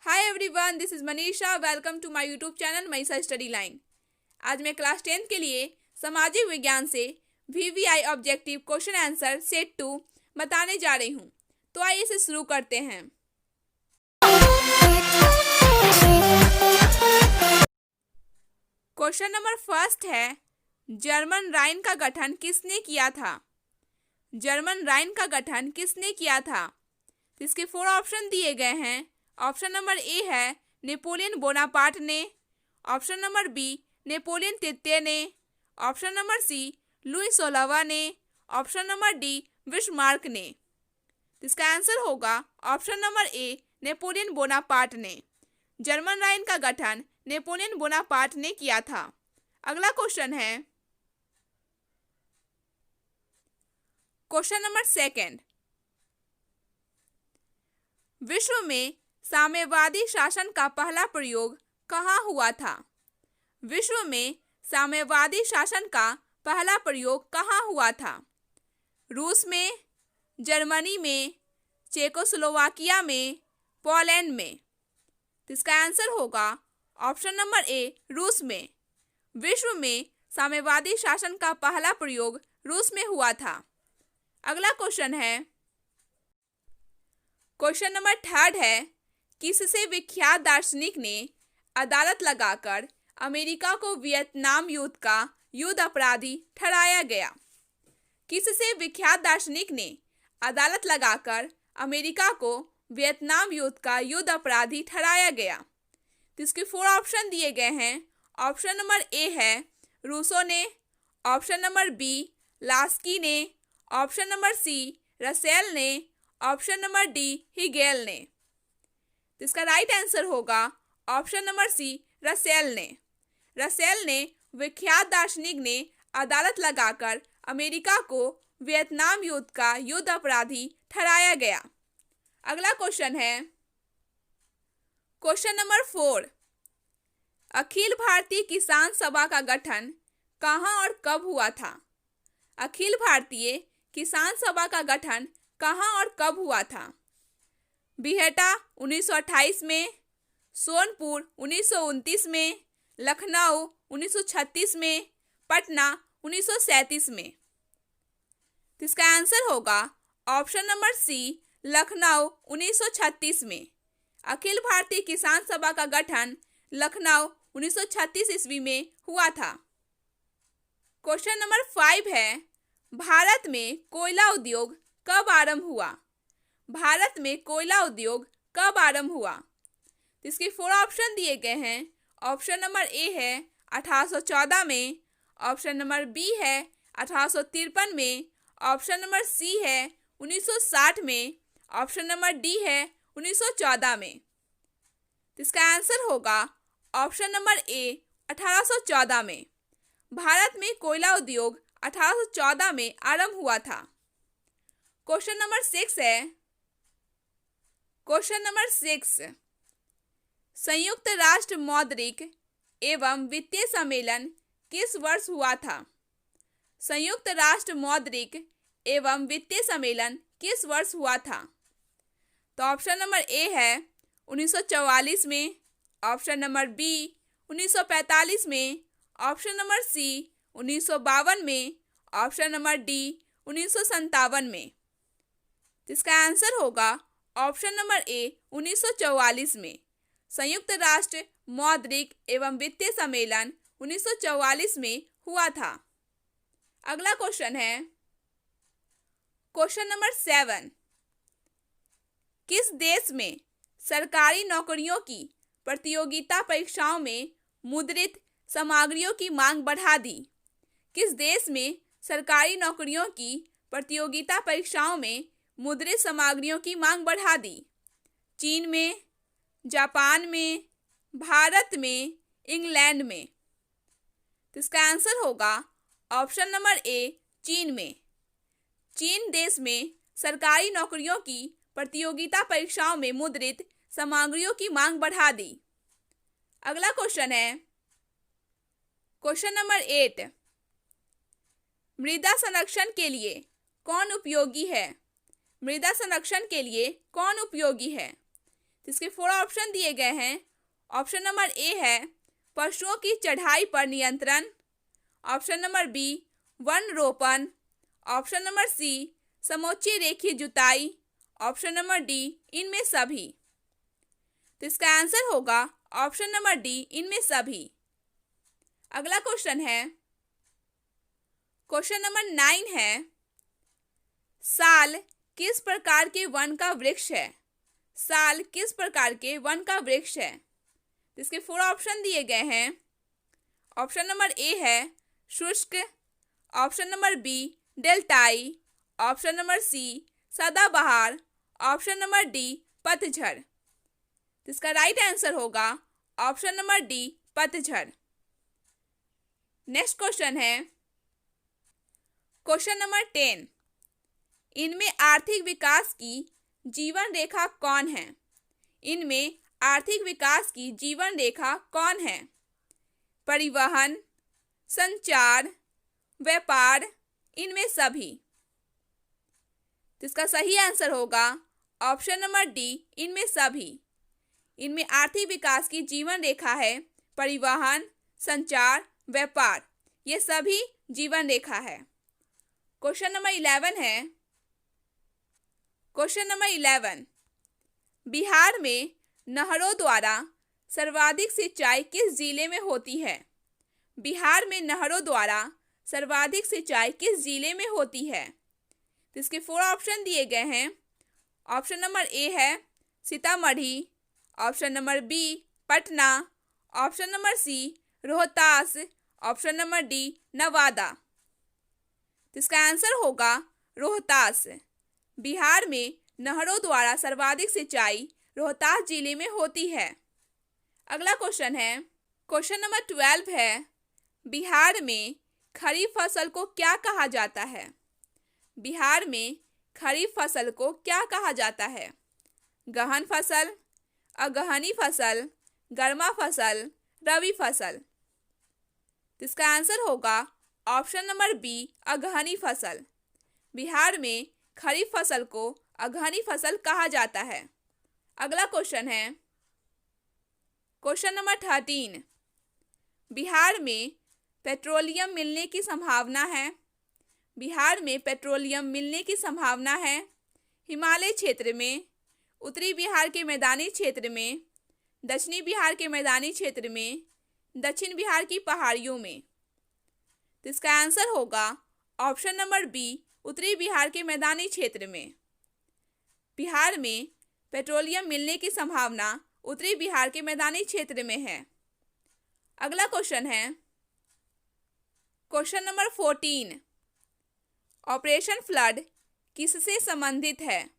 Hi everyone, this is Manisha. Welcome to my YouTube channel Manisha study line. आज मैं class 10th के लिए सामाजिक विज्ञान से VVI objective question answer set 2 बताने जा रही हूँ। तो आइए इसे शुरू करते हैं। क्वेश्चन नंबर फर्स्ट है, जर्मन राइन का गठन किसने किया था? जर्मन राइन का गठन किसने किया था? इसके 4 ऑप्शन दिए गए हैं। ऑप्शन नंबर ए है नेपोलियन बोनापार्ट ने, ऑप्शन नंबर बी नेपोलियन तृतीय ने, ऑप्शन नंबर सी लुई 16वां ने, ऑप्शन नंबर डी बिस्मार्क ने। इसका आंसर होगा ऑप्शन नंबर ए नेपोलियन बोनापार्ट ने। जर्मन राइन का गठन नेपोलियन बोनापार्ट ने किया था। अगला क्वेश्चन है क्वेश्चन नंबर सेकंड, विश्व में साम्यवादी शासन का पहला प्रयोग कहाँ हुआ था? विश्व में साम्यवादी शासन का पहला प्रयोग कहाँ हुआ था? रूस में, जर्मनी में, चेकोस्लोवाकिया में, पोलैंड में। इसका आंसर होगा ऑप्शन नंबर ए रूस में। विश्व में साम्यवादी शासन का पहला प्रयोग रूस में हुआ था। अगला क्वेश्चन है क्वेश्चन नंबर थर्ड है, किससे विख्यात दार्शनिक ने अदालत लगाकर अमेरिका को वियतनाम युद्ध का युद्ध अपराधी ठहराया गया? किससे विख्यात दार्शनिक ने अदालत लगाकर अमेरिका को वियतनाम युद्ध का युद्ध अपराधी ठहराया गया? तो इसके 4 ऑप्शन दिए गए हैं। ऑप्शन नंबर ए है रूसो ने, ऑप्शन नंबर बी लास्की ने, ऑप्शन नंबर सी रसेल ने, ऑप्शन नंबर डी हिगेल ने। तो इसका राइट आंसर होगा ऑप्शन नंबर सी रसेल ने। रसेल ने विख्यात दार्शनिक ने अदालत लगाकर अमेरिका को वियतनाम युद्ध का युद्ध अपराधी ठहराया गया। अगला क्वेश्चन है क्वेश्चन नंबर 4, अखिल भारतीय किसान सभा का गठन कहाँ और कब हुआ था? अखिल भारतीय किसान सभा का गठन कहाँ और कब हुआ था? बिहटा 1928 में, सोनपुर 1929 में, लखनऊ 1936 में, पटना 1937 में। इसका आंसर होगा ऑप्शन नंबर सी लखनऊ 1936 में। अखिल भारतीय किसान सभा का गठन लखनऊ 1936 ईस्वी में हुआ था। क्वेश्चन नंबर 5 है, भारत में कोयला उद्योग कब आरंभ हुआ? भारत में कोयला उद्योग कब आरंभ हुआ? इसके 4 ऑप्शन दिए गए हैं। ऑप्शन नंबर ए है 1814 में, ऑप्शन नंबर बी है 1853 में, ऑप्शन नंबर सी है 1960 में, ऑप्शन नंबर डी है 1914 में। इसका आंसर होगा ऑप्शन नंबर ए 1814 में। भारत में कोयला उद्योग 1814 में आरंभ हुआ था। क्वेश्चन नंबर 6 है क्वेश्चन नंबर 6, संयुक्त राष्ट्र मौद्रिक एवं वित्तीय सम्मेलन किस वर्ष हुआ था? संयुक्त राष्ट्र मौद्रिक एवं वित्तीय सम्मेलन किस वर्ष हुआ था? तो ऑप्शन नंबर ए है 1944 में, ऑप्शन नंबर बी 1945 में, ऑप्शन नंबर सी 1952 में, ऑप्शन नंबर डी 1957 में। इसका आंसर होगा ऑप्शन नंबर ए 1944 में। संयुक्त राष्ट्र मौद्रिक एवं वित्तीय सम्मेलन 1944 में हुआ था। अगला क्वेश्चन है क्वेश्चन नंबर 7, किस देश में सरकारी नौकरियों की प्रतियोगिता परीक्षाओं में मुद्रित सामग्रियों की मांग बढ़ा दी? किस देश में सरकारी नौकरियों की प्रतियोगिता परीक्षाओं में मुद्रित सामग्रियों की मांग बढ़ा दी? चीन में, जापान में, भारत में, इंग्लैंड में। तो इसका आंसर होगा ऑप्शन नंबर ए चीन में। चीन देश में सरकारी नौकरियों की प्रतियोगिता परीक्षाओं में मुद्रित सामग्रियों की मांग बढ़ा दी। अगला क्वेश्चन है क्वेश्चन नंबर 8, मृदा संरक्षण के लिए कौन उपयोगी है? मृदा संरक्षण के लिए कौन उपयोगी है? इसके 4 ऑप्शन दिए गए हैं। ऑप्शन नंबर ए है पशुओं की चढ़ाई पर नियंत्रण। ऑप्शन नंबर बी वन रोपण। ऑप्शन नंबर सी समोच्च रेखीय जुताई। ऑप्शन नंबर डी इनमें सभी। तो इसका आंसर होगा ऑप्शन नंबर डी इनमें सभी। अगला क्वेश्चन है, क्वेश्चन नंबर 9 है, साल किस प्रकार के वन का वृक्ष है? साल किस प्रकार के वन का वृक्ष है? इसके 4 ऑप्शन दिए गए हैं। ऑप्शन नंबर ए है शुष्क। ऑप्शन नंबर बी डेल्टाई। ऑप्शन नंबर सी सदाबहार। ऑप्शन नंबर डी पतझड़। इसका राइट आंसर होगा ऑप्शन नंबर डी पतझड़। नेक्स्ट क्वेश्चन है, क्वेश्चन नंबर 10, इनमें आर्थिक विकास की जीवन रेखा कौन है? इनमें आर्थिक विकास की जीवन रेखा कौन है? परिवहन, संचार, व्यापार, इनमें सभी। तो इसका सही आंसर होगा ऑप्शन नंबर डी इनमें सभी। इनमें आर्थिक विकास की जीवन रेखा है परिवहन, संचार, व्यापार, ये सभी जीवन रेखा है। क्वेश्चन नंबर 11 है, क्वेश्चन नंबर 11, बिहार में नहरों द्वारा सर्वाधिक सिंचाई किस जिले में होती है? बिहार में नहरों द्वारा सर्वाधिक सिंचाई किस जिले में होती है? तो इसके 4 ऑप्शन दिए गए हैं। ऑप्शन नंबर ए है Sitamarhi. Option number B Patna. Option number C Rohtas. Option number D Nawada. तो इसका आंसर होगा रोहतास। बिहार में नहरों द्वारा सर्वाधिक सिंचाई रोहतास जिले में होती है। अगला क्वेश्चन है, क्वेश्चन नंबर 12 है, बिहार में खरीफ फसल को क्या कहा जाता है? बिहार में खरीफ फसल को क्या कहा जाता है? गहन फसल, अगहनी फसल, गर्मा फसल, रबी फसल। तो इसका आंसर होगा ऑप्शन नंबर बी अगहनी फसल। बिहार में खरीफ फसल को अगहनी फसल कहा जाता है। अगला क्वेश्चन है, क्वेश्चन नंबर 13, बिहार में पेट्रोलियम मिलने की संभावना है। बिहार में पेट्रोलियम मिलने की संभावना है हिमालय क्षेत्र में, उत्तरी बिहार के मैदानी क्षेत्र में, दक्षिणी बिहार के मैदानी क्षेत्र में, दक्षिण बिहार की पहाड़ियों में। तो इसका आंसर होगा ऑप्शन नंबर बी उत्तरी बिहार के मैदानी क्षेत्र में। बिहार में पेट्रोलियम मिलने की संभावना उत्तरी बिहार के मैदानी क्षेत्र में है। अगला क्वेश्चन है, क्वेश्चन नंबर 14, ऑपरेशन फ्लड किससे संबंधित है?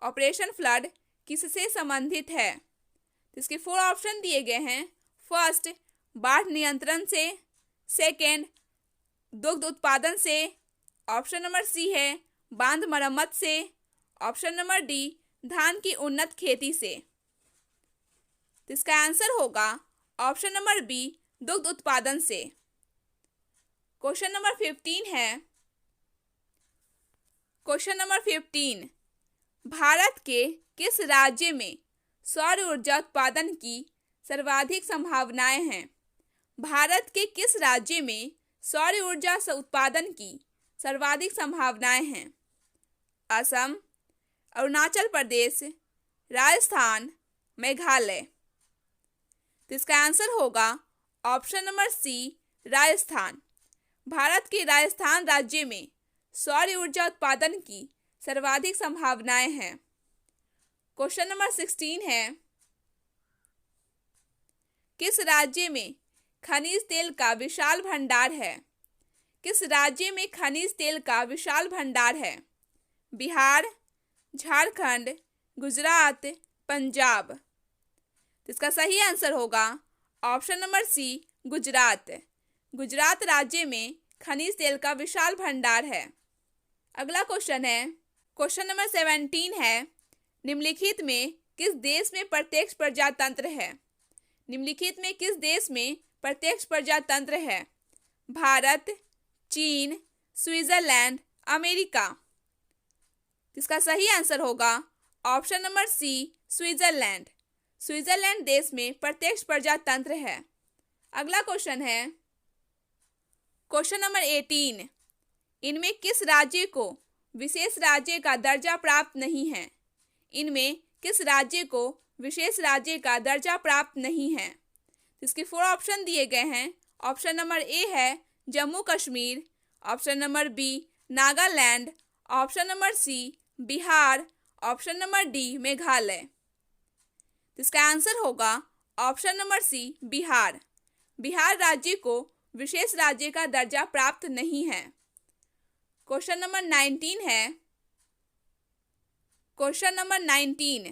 ऑपरेशन फ्लड किससे संबंधित है? तो इसके 4 ऑप्शन दिए गए हैं। फर्स्ट बाढ़ नियंत्रण से, सेकेंड दुग्ध उत्पादन से, ऑप्शन नंबर सी है बांध मरम्मत से, ऑप्शन नंबर डी धान की उन्नत खेती से। तो इसका आंसर होगा ऑप्शन नंबर बी दुग्ध उत्पादन से। क्वेश्चन नंबर 15 है, क्वेश्चन नंबर 15, भारत के किस राज्य में सौर ऊर्जा उत्पादन की सर्वाधिक संभावनाएं हैं? भारत के किस राज्य में सौर ऊर्जा उत्पादन की सर्वाधिक संभावनाएं हैं? असम, अरुणाचल प्रदेश, राजस्थान, मेघालय। तो इसका आंसर होगा option number C Rajasthan. Bharat के राजस्थान राज्य में सौर ऊर्जा उत्पादन की सर्वाधिक संभावनाएं हैं। क्वेश्चन नंबर 16 है, किस राज्य में खनिज तेल का विशाल भंडार है? किस राज्य में खनिज तेल का विशाल भंडार है? बिहार, झारखंड, गुजरात, पंजाब। इसका सही आंसर होगा option number C Gujarat. Gujarat राज्य में खनिज तेल का विशाल भंडार है। अगला क्वेश्चन है, क्वेश्चन नंबर 17 है, निम्नलिखित में किस देश में प्रत्यक्ष प्रजातंत्र है? निम्नलिखित में किस देश में प्रत्यक्ष प्रजातंत्र है? भारत, चीन, स्विट्जरलैंड, अमेरिका। इसका सही आंसर होगा option number C Switzerland. Switzerland देश में प्रत्यक्ष प्रजातंत्र है। अगला क्वेश्चन है क्वेश्चन नंबर 18। इनमें किस राज्य को विशेष राज्य का दर्जा प्राप्त नहीं है? इनमें किस राज्य को विशेष राज्य का दर्जा प्राप्त नहीं है? इसके 4 ऑप्शन दिए गए हैं। ऑप्शन नंबर ए है Jammu Kashmir, option number B Nagaland, option number C Bihar, option number D Meghalaya. इसका आंसर होगा option number C Bihar. Bihar राज्य को विशेष राज्य का दर्जा प्राप्त नहीं है। क्वेश्चन नंबर 19 है। Question number 19।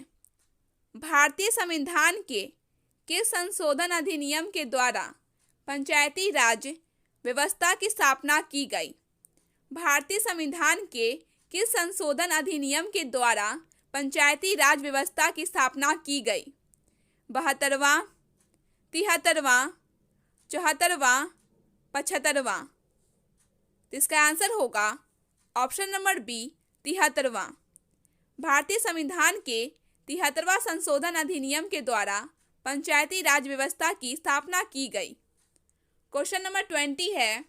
भारतीय संविधान के किस संशोधन अधिनियम के द्वारा पंचायती राज व्यवस्था की स्थापना की गई? भारतीय संविधान के किस संशोधन अधिनियम के द्वारा पंचायती राज व्यवस्था की स्थापना की गई? 72वां, 73वां, 74वां, 75वां। इसका आंसर होगा ऑप्शन नंबर बी 73वां। भारतीय संविधान के 73वां संशोधन अधिनियम के द्वारा पंचायती राज व्यवस्था की स्थापना की गई। क्वेश्चन नंबर 20 है।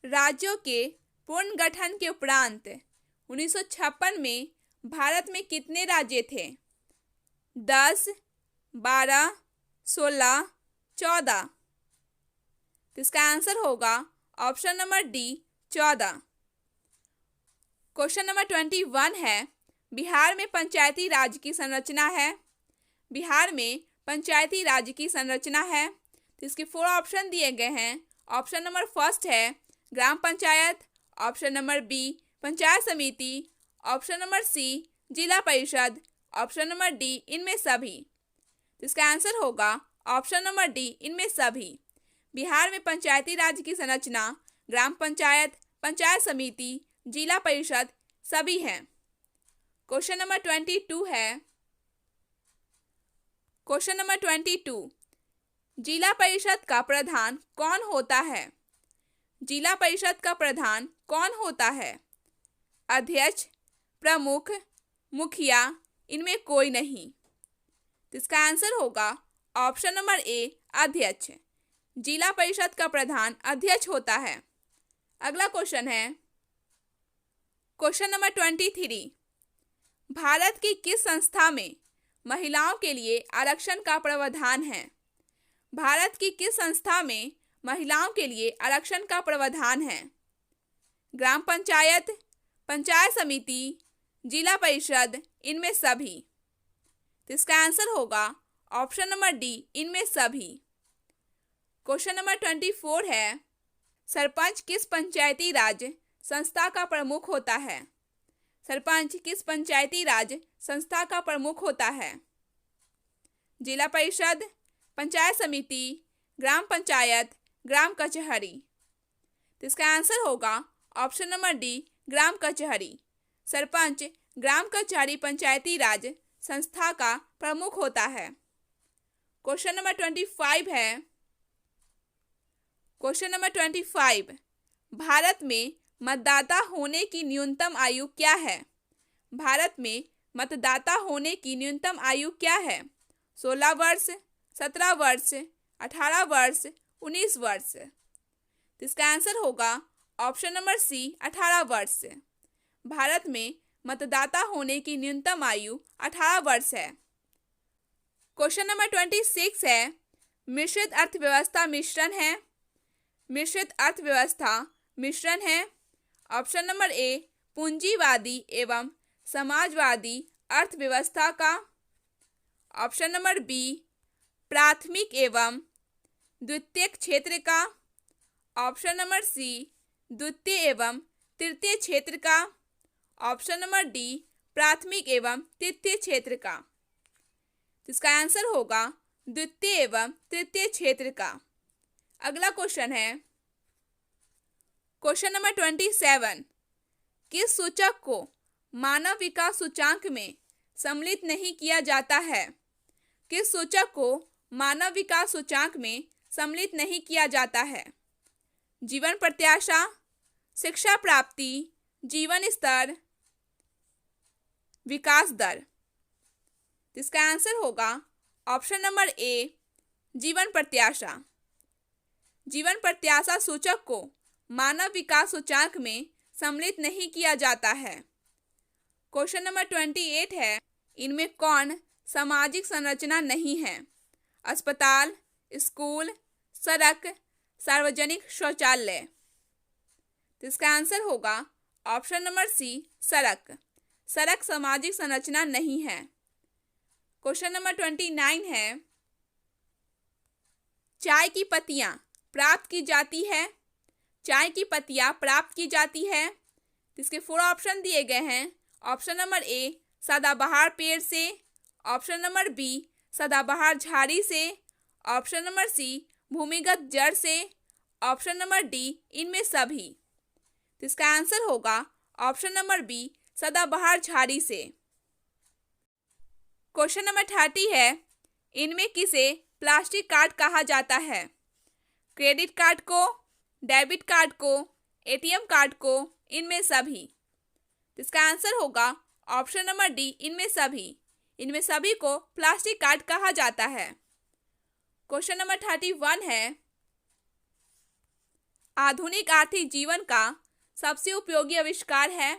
राज्यों के पुनर्गठन के उपरांत 1956 में भारत में कितने राज्य थे? 10, 12, 16, 14। इसका आंसर होगा option number D 14। Question number 21 है। बिहार में पंचायती राज की संरचना है। बिहार में पंचायती राज की संरचना है। तो इसके 4 ऑप्शन दिए गए हैं। ऑप्शन नंबर फर्स्ट है ग्राम panchayat, option number B panchayat समिति, ऑप्शन नंबर सी जिला परिषद, ऑप्शन नंबर डी इनमें सभी। तो इसका आंसर होगा ऑप्शन नंबर डी इनमें सभी। बिहार में पंचायती राज की संरचना ग्राम पंचायत, पंचायत समिति, जिला परिषद सभी हैं। क्वेश्चन नंबर 22 है। Question number 22। जिला परिषद का प्रधान कौन होता है? जिला परिषद का प्रधान कौन होता है? अध्यक्ष, प्रमुख, मुखिया, इनमें कोई नहीं। तो इसका आंसर होगा ऑप्शन नंबर ए अध्यक्ष। जिला परिषद का प्रधान अध्यक्ष होता है। अगला क्वेश्चन है क्वेश्चन नंबर 23। भारत की किस संस्था में महिलाओं के लिए आरक्षण का प्रावधान है? भारत की किस संस्था में महिलाओं के लिए आरक्षण का प्रावधान है? ग्राम पंचायत, पंचायत समिति, जिला परिषद, इनमें सभी। तो इसका आंसर होगा ऑप्शन नंबर डी इनमें सभी। क्वेश्चन नंबर 24 है। सरपंच किस पंचायती राज संस्था का प्रमुख होता है? सरपंच किस पंचायती राज संस्था का प्रमुख होता है? जिला परिषद, पंचायत समिति, ग्राम पंचायत, ग्राम कचहरी। तो इसका आंसर होगा ऑप्शन नंबर डी ग्राम कचहरी। सरपंच ग्राम कचहरी पंचायती राज संस्था का प्रमुख होता है। क्वेश्चन नंबर 25 है। Question number 25। भारत में मतदाता होने की न्यूनतम आयु क्या है? भारत में मतदाता होने की न्यूनतम आयु क्या है? 16 वर्ष, 17 वर्ष, 18 वर्ष, 19 वर्ष। तो इसका आंसर होगा ऑप्शन नंबर सी 18 वर्ष। भारत में मतदाता होने की न्यूनतम आयु 18 वर्ष है। क्वेश्चन नंबर 26 है। मिश्रित अर्थव्यवस्था मिश्रण है। मिश्रित अर्थव्यवस्था मिश्रण है। ऑप्शन नंबर ए पूंजीवादी एवं समाजवादी अर्थव्यवस्था का, ऑप्शन नंबर बी प्राथमिक एवं द्वितीयक क्षेत्र का, ऑप्शन नंबर सी द्वितीय एवं तृतीय क्षेत्र का, ऑप्शन नंबर डी प्राथमिक एवं तृतीय क्षेत्र का। इसका आंसर होगा द्वितीय एवं तृतीय क्षेत्र का। अगला क्वेश्चन है क्वेश्चन नंबर 27। किस सूचक को मानव विकास सूचांक में सम्मिलित नहीं किया जाता है? किस सूचक को मानव विकास सूचांक में सम्मिलित नहीं किया जाता है? जीवन प्रत्याशा, शिक्षा प्राप्ति, जीवन स्तर, विकास दर। इसका आंसर होगा ऑप्शन नंबर ए, जीवन प्रत्याशा। जीवन प्रत्याशा सूचक को मानव विकास सूचांक में सम्मिलित नहीं किया जाता है। क्वेश्चन नंबर 28 है, इनमें कौन सामाजिक संरचना नहीं है? अस्पताल, स्कूल, सड़क, सार्वजनिक शौचालय। इसका आंसर होगा ऑप्शन नंबर सी, सड़क। सड़क सामाजिक संरचना नहीं है। क्वेश्चन नंबर 29 है, चाय की पत्तियां प्राप्त की जाती है। चाय की पत्तियां प्राप्त की जाती है। इसके 4 ऑप्शन दिए गए हैं। ऑप्शन नंबर ए, सदाबहार पेड़ से। ऑप्शन नंबर बी, सदाबहार झाड़ी से। ऑप्शन नंबर सी, भूमिगत जड़ से। ऑप्शन नंबर डी, इनमें सभी। इसका आंसर होगा ऑप्शन नंबर बी, सदाबहार झाड़ी से। क्वेश्चन नंबर 30 है, इनमें किसे प्लास्टिक कार्ड कहा जाता है? क्रेडिट कार्ड को, डेबिट कार्ड को, एटीएम कार्ड को, इनमें सभी। इसका आंसर होगा ऑप्शन नंबर डी, इनमें सभी। इनमें सभी को प्लास्टिक कार्ड कहा जाता है। क्वेश्चन नंबर 31 है, आधुनिक आर्थिक जीवन का सबसे उपयोगी आविष्कार है।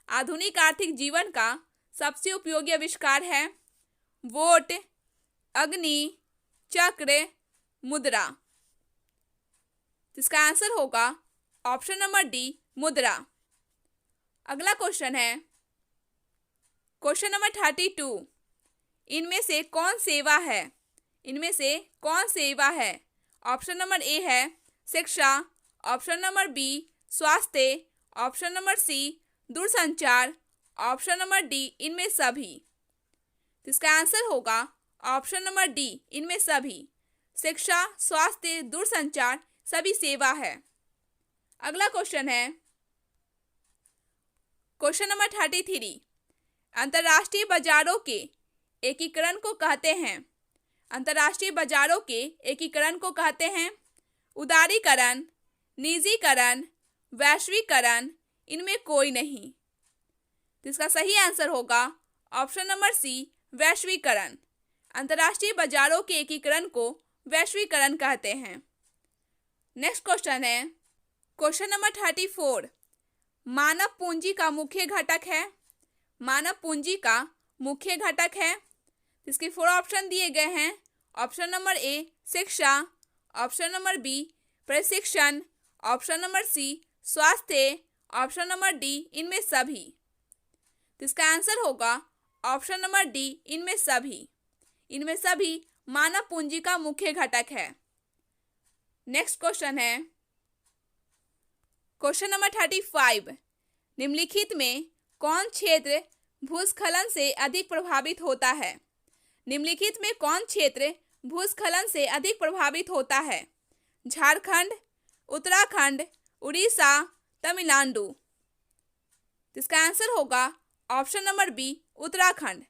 आधुनिक आर्थिक जीवन का सबसे उपयोगी आविष्कार है वोट, अग्नि, चक्र, मुद्रा। इसका आंसर होगा ऑप्शन नंबर डी, मुद्रा। अगला क्वेश्चन है, क्वेश्चन नंबर 32, इनमें से कौन सेवा है? इनमें से कौन सेवा है? ऑप्शन नंबर ए है शिक्षा। ऑप्शन नंबर बी, स्वास्थ्य। ऑप्शन नंबर सी, दूरसंचार। ऑप्शन नंबर डी, इनमें सभी। इसका आंसर होगा ऑप्शन नंबर डी, इनमें सभी। शिक्षा, स्वास्थ्य, दूरसंचार सभी सेवा है। अगला क्वेश्चन है, क्वेश्चन नंबर 33, अंतर्राष्ट्रीय बाजारों के एकीकरण को कहते हैं। अंतर्राष्ट्रीय बाजारों के एकीकरण को कहते हैं उदारीकरण, निजीकरण, वैश्वीकरण, इनमें कोई नहीं। इसका सही आंसर होगा ऑप्शन नंबर सी, वैश्वीकरण। अंतर्राष्ट्रीय बाजारों के एकीकरण को वैश्वीकरण कहते हैं। नेक्स्ट क्वेश्चन है, क्वेश्चन नंबर 34, मानव पूंजी का मुख्य घटक है। मानव पूंजी का मुख्य घटक है। इसके 4 ऑप्शन दिए गए हैं। ऑप्शन नंबर ए, शिक्षा। ऑप्शन नंबर बी, प्रशिक्षण। ऑप्शन नंबर सी, स्वास्थ्य। ऑप्शन नंबर डी, इनमें सभी। इसका आंसर होगा ऑप्शन नंबर डी, इनमें सभी। इनमें सभी मानव पूंजी का मुख्य घटक है। नेक्स्ट क्वेश्चन है, क्वेश्चन नंबर 35, निम्नलिखित में कौन क्षेत्र भूस्खलन से अधिक प्रभावित होता है? निम्नलिखित में कौन क्षेत्र भूस्खलन से अधिक प्रभावित होता है? झारखंड, उत्तराखंड, उड़ीसा, तमिलनाडु। इसका आंसर होगा option number B, Uttarakhand.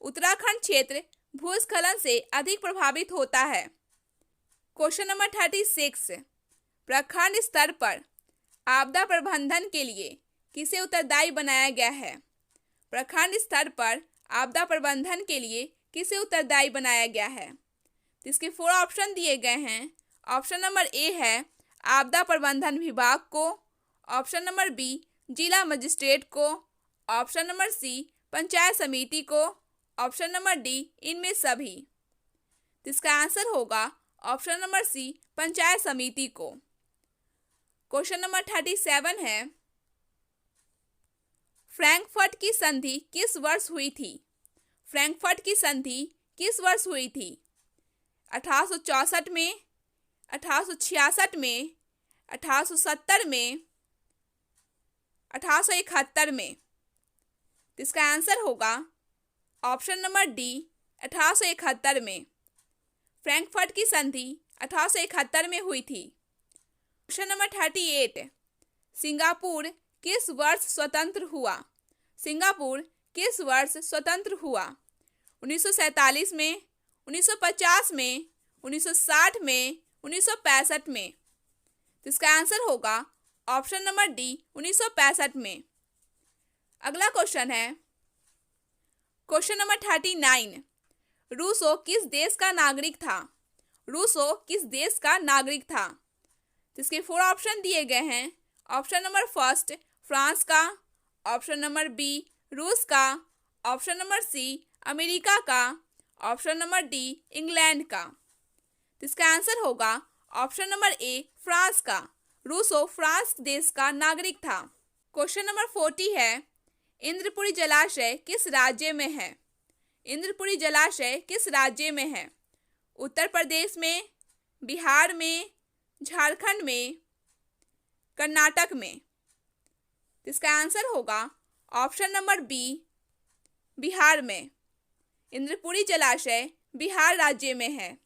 Uttarakhand क्षेत्र भूस्खलन से अधिक प्रभावित होता है। क्वेश्चन नंबर 36, प्रखंड स्तर पर आपदा प्रबंधन के लिए किसे उत्तरदायी बनाया गया है? प्रखंड स्तर पर आपदा प्रबंधन के लिए किसे उत्तरदायी बनाया गया है? इसके 4 ऑप्शन दिए गए हैं। ऑप्शन नंबर ए है आपदा प्रबंधन विभाग को। ऑप्शन नंबर बी, जिला मजिस्ट्रेट को। ऑप्शन नंबर सी, पंचायत समिति को। ऑप्शन नंबर डी, इनमें सभी। इसका आंसर होगा ऑप्शन नंबर सी, पंचायत समिति को। क्वेश्चन नंबर 37 है, फ्रैंकफर्ट की संधि किस वर्ष हुई थी? फ्रैंकफर्ट की संधि किस वर्ष हुई थी? 1864 में, 1866 में, 1870 में, 1871 में। इसका आंसर होगा ऑप्शन नंबर डी, 1871 में। फ्रैंकफर्ट की संधि 1871 में हुई थी। क्वेश्चन नंबर 38, सिंगापुर किस वर्ष स्वतंत्र हुआ? सिंगापुर किस वर्ष स्वतंत्र हुआ? 1947 में, 1950 में, 1960 में, 1965 में। इसका आंसर होगा ऑप्शन नंबर डी, 1965 में। अगला क्वेश्चन है, क्वेश्चन नंबर 39, रूसो किस देश का नागरिक था? रूसो किस देश का नागरिक था? इसके 4 ऑप्शन दिए गए हैं। ऑप्शन नंबर फर्स्ट फ्रांस का, ऑप्शन नंबर बी रूस का, ऑप्शन नंबर सी अमेरिका का, ऑप्शन नंबर डी इंग्लैंड का। इसका आंसर होगा ऑप्शन नंबर ए फ्रांस का। रूसो फ्रांस देश का नागरिक था। क्वेश्चन नंबर 40 है, इंद्रपुरी जलाशय किस राज्य में है? इंद्रपुरी जलाशय किस राज्य में है? उत्तर प्रदेश में, बिहार में, झारखंड में, कर्नाटक में। इसका आंसर होगा ऑप्शन नंबर बी बिहार में। इंद्रपुरी जलाशय बिहार राज्य में है।